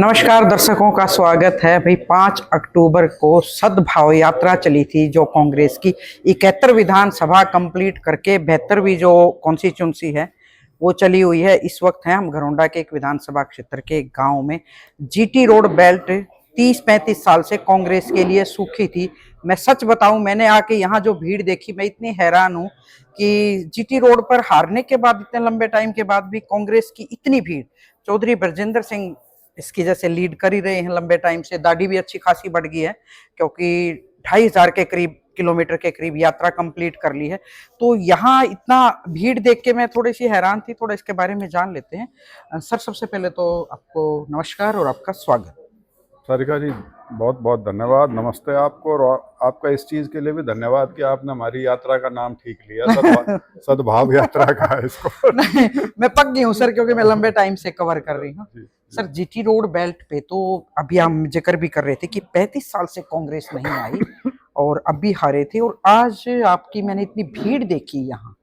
नमस्कार दर्शकों का स्वागत है भाई। 5 अक्टूबर को सद्भाव यात्रा चली थी जो कांग्रेस की 71 विधानसभा कंप्लीट करके 72वीं जो कॉन्स्टिट्यूंसी है वो चली हुई है। इस वक्त है हम घरौंडा के एक विधानसभा क्षेत्र के गांव में। जीटी रोड बेल्ट 30-35 साल से कांग्रेस के लिए सूखी थी। मैं सच बताऊं, मैंने आके यहाँ जो भीड़ देखी मैं इतनी हैरान हूँ कि जीटी रोड पर हारने के बाद इतने लंबे टाइम के बाद भी कांग्रेस की इतनी भीड़। चौधरी बरजिंदर सिंह इसकी जैसे लीड कर ही रहे हैं लंबे टाइम से। दाढ़ी भी अच्छी खासी बढ़ गई है क्योंकि 2500 के करीब किलोमीटर के करीब यात्रा कंप्लीट कर ली है। तो यहाँ इतना भीड़ देख के मैं थोड़ी सी हैरान थी। थोड़ा इसके बारे में जान लेते हैं। सर, सबसे पहले तो आपको नमस्कार और आपका स्वागत। सारिका जी, बहुत बहुत धन्यवाद। नमस्ते आपको, और आपका इस चीज के लिए भी धन्यवाद कि आपने हमारी यात्रा का नाम ठीक लिया। सद्भाव यात्रा का है इसको। नहीं, मैं पक गई हूँ सर, क्योंकि मैं लंबे टाइम से कवर कर रही हूँ। सर, जीटी रोड बेल्ट पे तो अभी हम जिक्र भी कर रहे थे कि 35 साल से कांग्रेस नहीं आई और अभी हारे थे, और आज आपकी मैंने इतनी भीड़ देखी यहाँ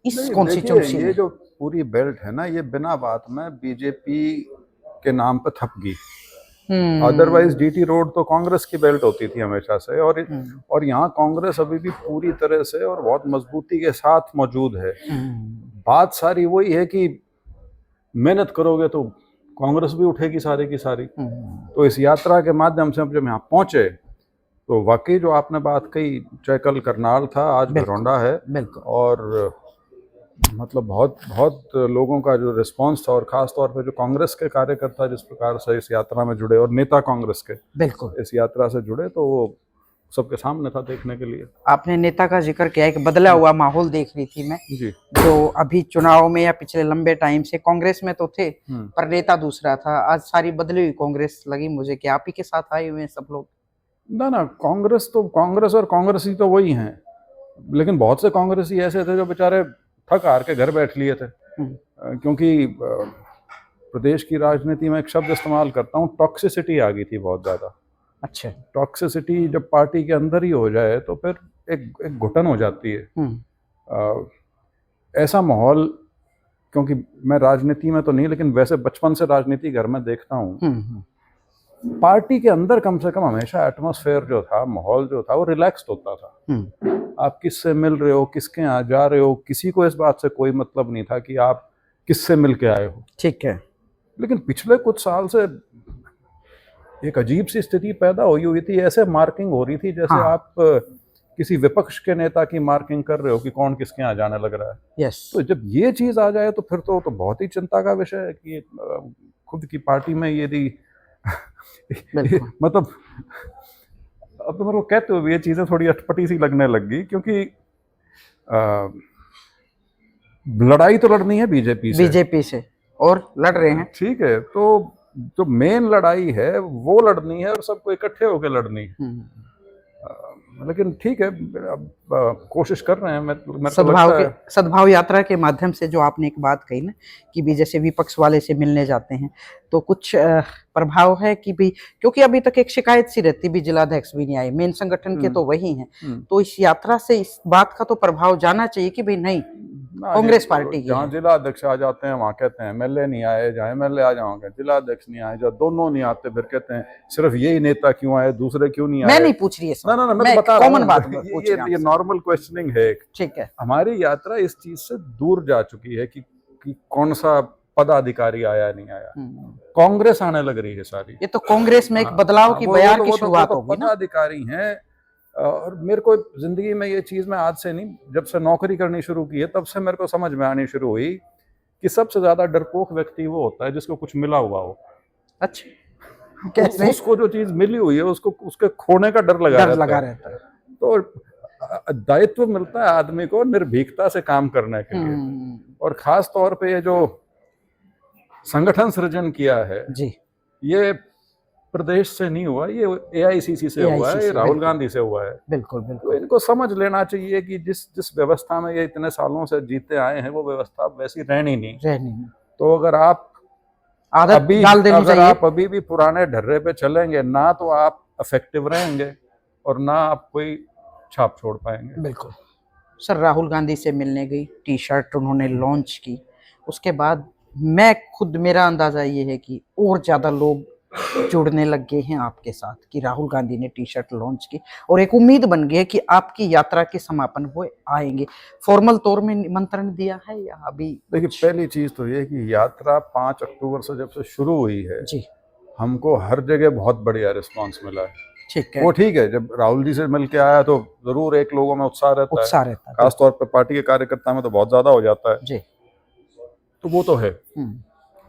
इस कॉन्स्टिट्यूंसी में। ये जो पूरी बेल्ट है ना, ये बिना बात में बीजेपी के नाम पे थप गई। अदरवाइज जीटी रोड तो कांग्रेस की बेल्ट होती थी हमेशा से, और यहाँ कांग्रेस अभी भी पूरी तरह से और बहुत मजबूती के साथ मौजूद है। बात सारी वही है कि मेहनत करोगे तो कांग्रेस भी उठेगी सारी की सारी। तो इस यात्रा के माध्यम से हम जब यहाँ पहुंचे तो वाकई जो आपने बात कही, चाहे कल करनाल था, आज घरौंडा है, और मतलब बहुत बहुत लोगों का जो रिस्पांस था, और खास तौर पे जो कांग्रेस के कार्यकर्ता जिस प्रकार से इस यात्रा में जुड़े, और नेता कांग्रेस के बिल्कुल इस यात्रा से जुड़े, तो वो सबके सामने था देखने के लिए। आपने नेता का जिक्र किया, एक बदला हुआ माहौल देख रही थी मैं जी। जो अभी चुनाव में या पिछले लंबे टाइम से कांग्रेस में तो थे पर नेता दूसरा था। आज सारी बदली हुई कांग्रेस लगी मुझे कि आप ही के साथ आए हुए हैं सब लोग। ना, कांग्रेस तो कांग्रेस और कांग्रेसी तो वही हैं, लेकिन बहुत से कांग्रेसी ऐसे थे जो बेचारे थक हार के घर बैठ लिए थे। क्योंकि प्रदेश की राजनीति में एक शब्द इस्तेमाल करता हूँ, टॉक्सिसिटी आ गई थी बहुत ज्यादा। अच्छा। टॉक्सिसिटी जब पार्टी के अंदर ही हो जाए तो फिर एक घुटन हो जाती है। ऐसा माहौल, क्योंकि मैं राजनीति में तो नहीं, लेकिन वैसे बचपन से राजनीति घर में देखता हूँ, पार्टी के अंदर कम से कम हमेशा एटमॉस्फेयर जो था, माहौल जो था, वो रिलैक्स्ड होता था। आप किससे मिल रहे हो, किसके यहाँ जा रहे हो, किसी को इस बात से कोई मतलब नहीं था कि आप किससे मिल के आए हो। ठीक है। लेकिन पिछले कुछ साल से एक अजीब सी स्थिति पैदा हुई थी। ऐसे मार्किंग हो रही थी जैसे आप किसी विपक्ष के नेता की मार्किंग कर रहे हो कि कौन किसके यहाँ जाने लग रहा है। तो जब ये चीज आ जाए तो फिर तो बहुत ही चिंता का विषय है कि खुद की पार्टी में यदि मतलब अब तो मेरे को कहते हो ये चीजें थोड़ी अटपटी सी लगने लग गई, क्योंकि लड़ाई तो लड़नी है बीजेपी से और लड़ रहे हैं। ठीक है, तो जो मेन लड़ाई है वो लड़नी है और सबको इकट्ठे होकर लड़नी है। लेकिन ठीक है, अब कोशिश कर रहे हैं। मैं सद्भाव यात्रा के माध्यम से जो आपने एक बात कही ना कि भी जैसे विपक्ष वाले से मिलने जाते हैं तो कुछ प्रभाव है कि भी, क्योंकि अभी तक एक शिकायत सी रहती भी जिलाध्यक्ष भी नहीं आए, मेन संगठन के तो वही हैं। तो इस यात्रा से इस बात का तो प्रभाव जाना चाहिए कि भाई नहीं, कांग्रेस पार्टी की जहाँ जिला अध्यक्ष आ जाते हैं वहाँ कहते हैं एमएलए नहीं आए, जहाँ एमएलए आ जाओगे जिला अध्यक्ष नहीं आए, जहाँ दोनों नहीं आते फिर कहते हैं सिर्फ यही नेता क्यों आए, दूसरे क्यों नहीं आए। मैं नहीं पूछ रही है, ना, मैं बता रहा हूँ, ये नॉर्मल क्वेश्चनिंग है। ठीक है। हमारी यात्रा इस चीज से दूर जा चुकी है कि कौन सा पदाधिकारी आया नहीं आया। कांग्रेस आने लग रही है सारी। ये तो कांग्रेस में एक बदलाव की बयार की शुरुआत होगी ना। पदाधिकारी हैं, और मेरे को जिंदगी में ये चीज, मैं आज से नहीं, जब से नौकरी करनी शुरू की है तब से मेरे को समझ में आनी शुरू हुई कि सबसे ज्यादा डरपोक व्यक्ति वो होता है जिसको कुछ मिला हुआ हो। अच्छा, कैसे? उसको जो चीज मिली हुई है उसको उसके खोने का डर लगा रहता है। तो दायित्व मिलता है आदमी को निर्भीकता से काम करने के लिए, और खास तौर पे ये जो संगठन सृजन किया है जी, ये प्रदेश से नहीं हुआ, ये एआईसीसी से हुआ है, ये राहुल गांधी से हुआ है। बिल्कुल। तो इनको समझ लेना चाहिए कि जिस व्यवस्था में ये इतने सालों से जीते आए हैं वो व्यवस्था वैसी रहनी नहीं। तो अगर आप अभी भी पुराने ढर्रे पे चलेंगे ना, तो आप इफेक्टिव रहेंगे और ना आप कोई छाप छोड़ पाएंगे। बिल्कुल। सर, राहुल गांधी से मिलने गई, टी शर्ट उन्होंने लॉन्च की, उसके बाद मैं खुद, मेरा अंदाजा ये है कि और ज्यादा लोग जुड़ने लग गए हैं आपके साथ कि राहुल गांधी ने टी शर्ट लॉन्च की और एक उम्मीद बन गई है कि आपकी यात्रा के समापन हुए आएंगे। फॉर्मल तौर में निमंत्रण दिया है या अभी? देखिए, पहली चीज तो ये कि यात्रा 5 अक्टूबर से जब से शुरू हुई है, जी, हमको हर जगह बहुत बढ़िया रिस्पांस मिला है। ठीक है। वो ठीक है, जब राहुल जी से मिल के आया तो जरूर एक लोगों में उत्साह रहता उत्साह है, रहता है। खासतौर पर पार्टी के कार्यकर्ता में तो बहुत ज्यादा हो जाता है, जी। तो वो तो है।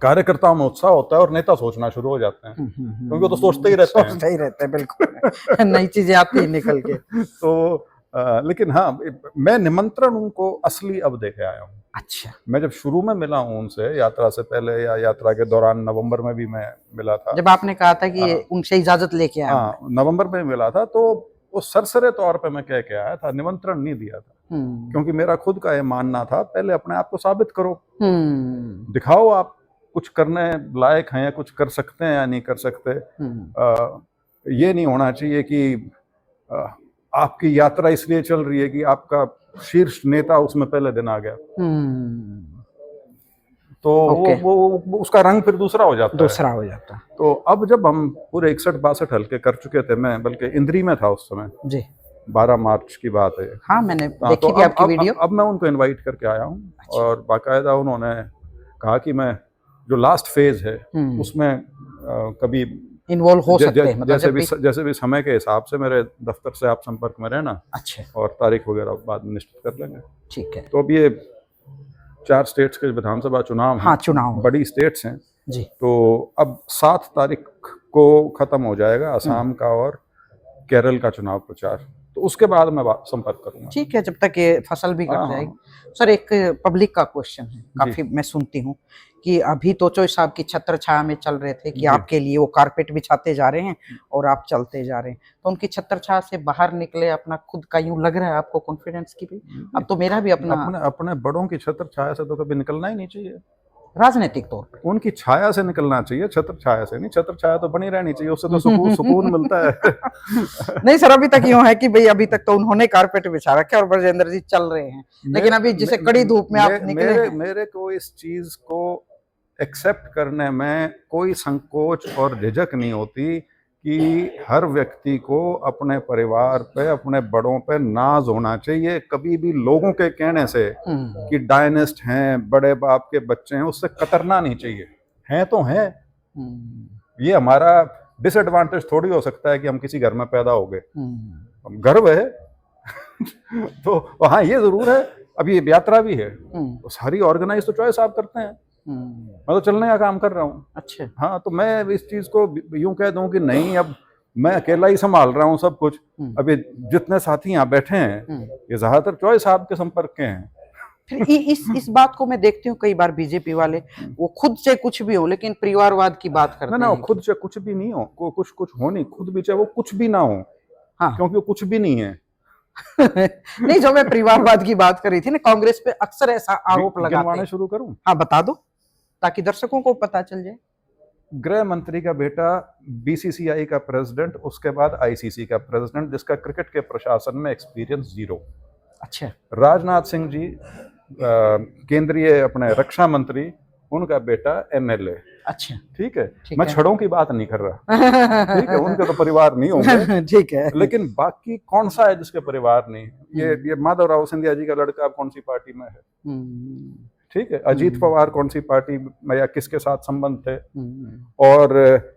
कार्यकर्ताओं में उत्साह होता है और नेता सोचना शुरू हो जाते हैं, क्योंकि वो तो सोचते ही रहते हैं। सोचते ही रहते हैं, बिल्कुल। नई चीजें आती ही निकल के। तो लेकिन हाँ, मैं निमंत्रण उनको असली अब देके आया हूँ। अच्छा। मैं जब शुरू में मिला हूँ उनसे, यात्रा से पहले या यात्रा के दौरान नवंबर में भी मैं मिला था। जब आपने कहा था कि उनसे इजाजत लेके आया। हाँ, नवंबर में मिला था, तो वो सरसरे तौर पे मैं कह के आया था, निमंत्रण नहीं दिया था, क्योंकि मेरा खुद का ये मानना था, पहले अपने आप को साबित करो, दिखाओ आप कुछ करने लायक हैं, या कुछ कर सकते हैं या नहीं कर सकते। ये नहीं होना चाहिए कि आपकी यात्रा इसलिए चल रही है कि आपका शीर्ष नेता उसमें पहले दिन आ गया, तो वो उसका रंग फिर दूसरा हो जाता है। तो अब जब हम पूरे 61-62 हल्के कर चुके थे, मैं बल्कि इंद्री में था उस समय जी, 12 मार्च की बात है। हाँ, मैंने देखी थी आपकी वीडियो। अब मैं उनको इनवाइट करके आया हूँ। अच्छा। और बाकायदा उन्होंने कहा कि मैं जो लास्ट फेज है उसमें कभी इन्वॉल्व हो सकते हैं, मतलब जैसे भी समय के हिसाब से मेरे दफ्तर से आप संपर्क में रहना। अच्छा। और तारीख वगैरह बाद में निश्चित कर लेंगे। ठीक है। तो अब ये 4 स्टेट्स के विधानसभा चुनाव हैं। हाँ, चुनाव बड़ी स्टेट्स हैं जी। तो अब 7 तारीख को खत्म हो जाएगा असम का और केरल का चुनाव प्रचार, तो उसके बाद मैं संपर्क करूंगा। ठीक है, जब तक ये फसल भी कट जाएगी। सर, एक पब्लिक का क्वेश्चन है, काफी मैं सुनती हूँ कि अभी तो चोई साहब की छत्र छाया में चल रहे थे कि आपके लिए वो कारपेट बिछाते जा रहे हैं और आप चलते जा रहे हैं, तो उनकी छत्र छाया से बाहर निकले, अपना खुद का यूं लग रहा है आपको कॉन्फिडेंस की भी? अब तो मेरा भी अपने बड़ों की छत्र छाया से तो कभी निकलना ही नहीं चाहिए, राजनीतिक तौर पर उनकी छाया से निकलना चाहिए, छत्र छाया से नहीं। छत्र छाया तो बनी रहनी चाहिए, उससे तो सुकून मिलता है। नहीं सर, अभी तक यूं है कि भाई अभी तक तो उन्होंने कारपेट बिछा रखा है और ब्रजेंद्र जी चल रहे हैं, लेकिन अभी जिसे कड़ी धूप में आप निकले मेरे को इस चीज को एक्सेप्ट करने में कोई संकोच और झिझक नहीं होती कि हर व्यक्ति को अपने परिवार पे, अपने बड़ों पे नाज होना चाहिए। कभी भी लोगों के कहने से कि डायनेस्ट हैं, बड़े बाप के बच्चे हैं, उससे कतरना नहीं चाहिए। हैं तो हैं, ये हमारा डिसएडवांटेज थोड़ी हो सकता है कि हम किसी घर में पैदा हो गए, गर्व है। तो हाँ, ये जरूर है। अभी यात्रा भी है, तो सारी ऑर्गेनाइज तो चॉइस आप करते हैं, मैं तो चलने का काम कर रहा हूँ। अच्छा। हाँ, तो मैं इस चीज को यूं कह दूं कि नहीं, अब मैं अकेला ही संभाल रहा हूँ सब कुछ। अभी जितने साथी यहाँ बैठे हैं ये ज्यादातर चॉइस आपके संपर्क के हैं। फिर इस बात को मैं देखती हूँ कई बार बीजेपी वाले, वो खुद से कुछ भी हो लेकिन परिवारवाद की बात करते हैं। ना, खुद से कुछ भी नहीं हो, कुछ हो नहीं, खुद भी चाहे वो कुछ भी ना हो। हाँ, क्योंकि वो कुछ भी नहीं है। नहीं, जो मैं परिवारवाद की बात कर रही थी ना, कांग्रेस पे अक्सर ऐसा आरोप लगाते हैं। शुरू करूं? हाँ, बता दो ताकि दर्शकों को पता चल जाए। गृह मंत्री का बेटा बीसीसीआई का प्रेसिडेंट, उसके बाद आईसीसी का प्रेसिडेंट, जिसका क्रिकेट के प्रशासन में एक्सपीरियंस 0। अच्छा। राजनाथ सिंह जी केंद्रीय अपने रक्षा मंत्री, उनका बेटा एमएलए। अच्छा, ठीक है। मैं छड़ों की बात नहीं कर रहा, ठीक है, उनके तो परिवार नहीं होंगे, ठीक है, लेकिन बाकी कौन सा है जिसके परिवार नहीं? ये माधवराव सिंधिया जी का लड़का कौन सी पार्टी में है? ठीक है। अजीत पवार कौन सी पार्टी में या किसके साथ संबंध थे? और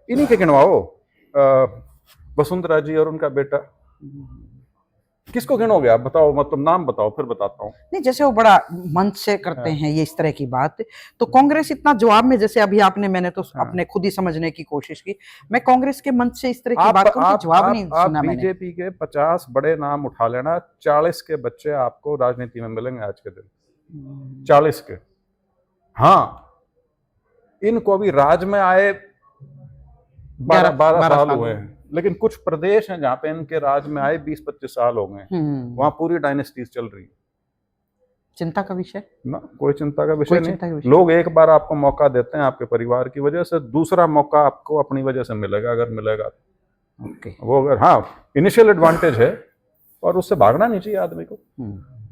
इन्हीं के गिनवाओ, वसुंधरा जी और उनका बेटा, किसको गिनोगे आप? बताओ, मतलब नाम बताओ, फिर बताता हूँ। नहीं, जैसे वो बड़ा मंच से करते हैं ये इस तरह की बात, तो कांग्रेस इतना जवाब में, जैसे अभी आपने, मैंने तो अपने खुद ही समझने की कोशिश की, मैं कांग्रेस के मंच से इस तरह की बात करूं, जवाब नहीं सुना मैंने। बीजेपी के 50 बड़े नाम उठा लेना, 40 के बच्चे आपको राजनीति में मिलेंगे आज के दिन, 40 के। हाँ, इनको अभी राज में आए 12 साल हुए हैं, लेकिन कुछ प्रदेश हैं जहां पे इनके राज में आए 20-25 साल हो गए, वहां पूरी डायनेस्टीज चल रही है। चिंता का विषय ना? कोई चिंता का विषय नहीं। लोग एक बार आपको मौका देते हैं आपके परिवार की वजह से, दूसरा मौका आपको अपनी वजह से मिलेगा, अगर मिलेगा। वो अगर, हाँ, इनिशियल एडवांटेज है और उससे भागना नहीं चाहिए आदमी को।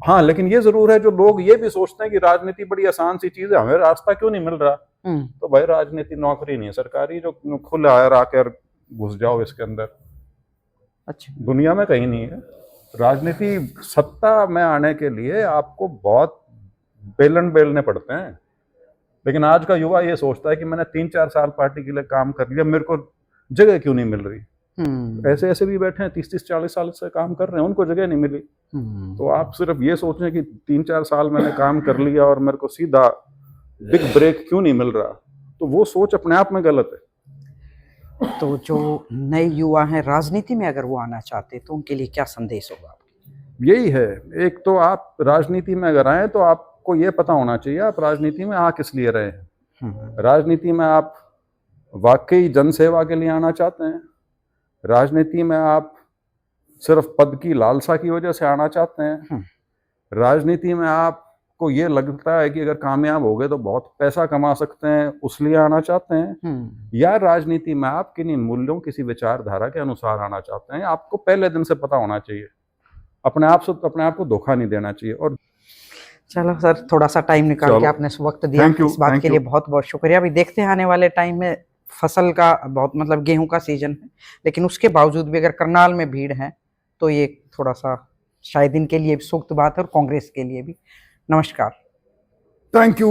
हाँ, लेकिन ये जरूर है, जो लोग ये भी सोचते हैं कि राजनीति बड़ी आसान सी चीज है, हमें रास्ता क्यों नहीं मिल रहा, तो भाई राजनीति नौकरी नहीं है सरकारी जो खुला है आकर घुस जाओ इसके अंदर। अच्छा। दुनिया में कहीं नहीं है। राजनीति सत्ता में आने के लिए आपको बहुत बेलन बेलने पड़ते हैं, लेकिन आज का युवा ये सोचता है कि मैंने 3-4 साल पार्टी के लिए काम कर लिया, मेरे को जगह क्यों नहीं मिल रही। ऐसे ऐसे भी बैठे हैं 30-40 साल से काम कर रहे हैं, उनको जगह नहीं मिली। तो आप सिर्फ ये सोचें कि 3-4 साल मैंने काम कर लिया और मेरे को सीधा बिग ब्रेक क्यों नहीं मिल रहा, तो वो सोच अपने आप में गलत है। तो जो नए युवा हैं राजनीति में अगर वो आना चाहते हैं तो उनके लिए क्या संदेश होगा? यही है, एक तो आप राजनीति में अगर आए तो आपको ये पता होना चाहिए आप राजनीति में आ किस लिए रहे हैं। राजनीति में आप वाकई जनसेवा के लिए आना चाहते हैं, राजनीति में आप सिर्फ पद की लालसा की वजह से आना चाहते हैं, राजनीति में आपको ये लगता है कि अगर कामयाब हो गए तो बहुत पैसा कमा सकते हैं उस लिए आना चाहते हैं, या राजनीति में आप किन्हीं मूल्यों किसी विचारधारा के अनुसार आना चाहते हैं। आपको पहले दिन से पता होना चाहिए, अपने आप को धोखा नहीं देना चाहिए। और चलो सर, थोड़ा सा टाइम निकाल के आपने वक्त दिया, इस बात के लिए बहुत बहुत शुक्रिया। अभी देखते हैं आने वाले टाइम में फसल का बहुत मतलब गेहूं का सीजन है, लेकिन उसके बावजूद भी अगर करनाल में भीड़ है तो ये थोड़ा सा शायद इनके लिए भी सूक्त बात है और कांग्रेस के लिए भी। नमस्कार। Thank you.